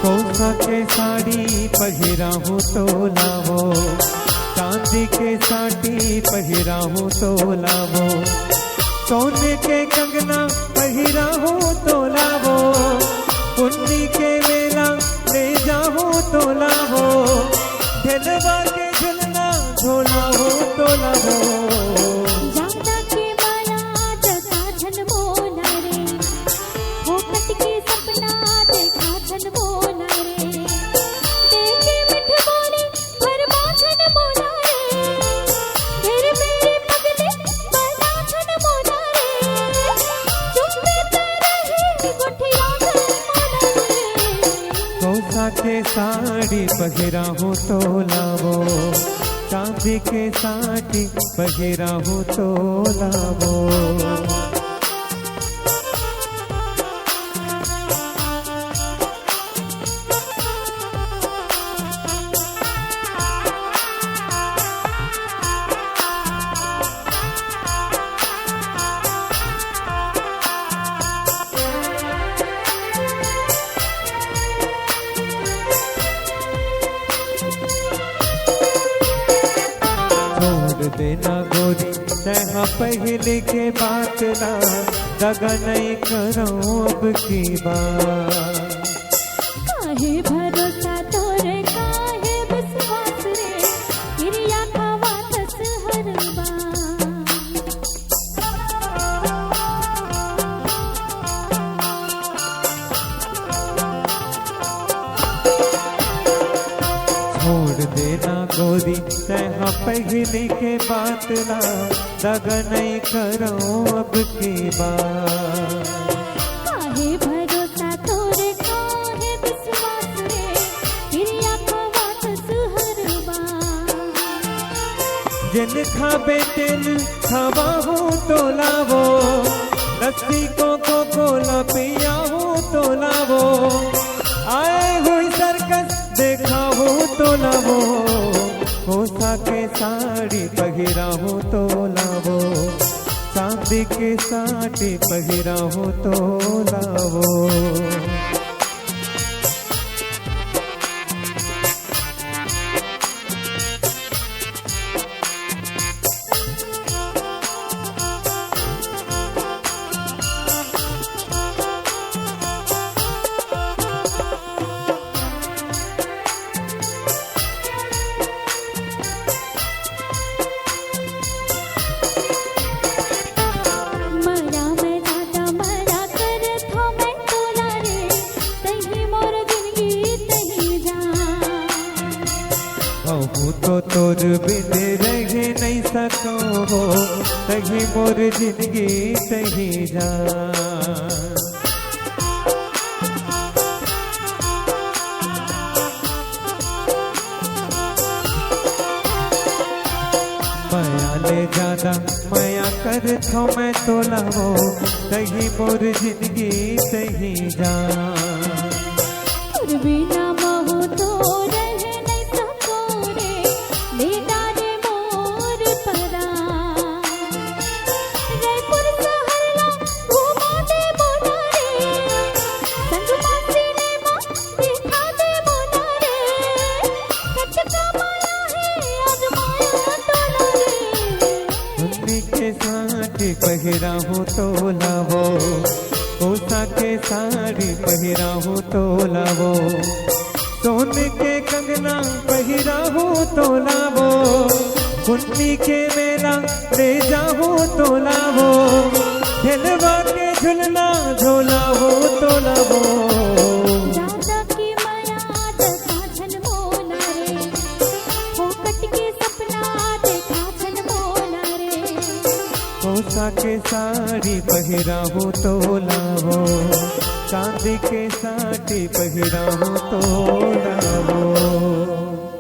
कोसा के साड़ी पहिराहूँ तो लावो, चांदी के साड़ी पहिराहूँ तो लावो, सोने के कंगना पहिराहूँ तो लावो, पुन्नी के मेला ले जाओ तो लावो, ढेलवा के झुलना झोलाओ तो लावो। जाना के माया जगा झन मोला रे, वो कट के सपना देखा झन मोला रे, देखे मिठ बोले भरमा झन मोला रे, फिर मेरे पगले बना झन मोला रे, चुप्पे पे रही गुठिया झन मोला रे। कोसा के साड़ी पहिराहूँ तो लावो, चांदी के साड़ी पहिराहूँ तो लावो। छोड़ देना गोरी तहाँ पहले के बात ना, दगा नहीं करो अब की बात। काहे भरोसा तोरे काहे विश्वास रे, क्रिया खावा दस हर बार। छोड़ देना गोरी तहाँ पहले के बात ना, दगा नहीं करो अब की बात। काहे भरोसा तोरे काहे विश्वास रे, क्रिया खावा दस हर बार। जिन खाबे तिन खावा हो तो लावो, लस्सी को कोला पिया हो तो लावो, आए हुई सर्कस देखा हो तो लावो, कोसा के साड़ी पहिराहूँ तो लावो, चांदी के साड़ी पहिराहूँ तो लावो। मरा मैं दादा मरा कर थो मैं तोला रे, तही मोर जिंदगी तही जा। कहूँ तो तोर बिन रह नहीं सको हो, तही मोर जिंदगी तही जा। माया ले ज्यादा माया कर थो मैं तो लावो, तही मोर जिंदगी तही जा। तुर बिना महू तो रह नहीं सको रे, ले डारे मोर परा। जयपुर सहरला घुमा दे बोला रे, संगमा सिनेमा दिखा दे बोला रे, कचका माया है आजमाया तोला रे। पुन्नी के साड़ी पहिराहूँ तो लावो, कोसा के साड़ी पहिराहूँ तो लावो, सोने के कंगना पहिराहूँ तो लावो, पुन्नी के मेला ले जाओ तो लावो, ढेलवा के झुलना झोलाओ तो लावो। दादा की माया जगा झन मोला रे, वो कट के सपना देखा झन मोला रे। कोसा के साड़ी पहिराहूँ तो लावो, चांदी के साड़ी पहिराहूँ तो लावो।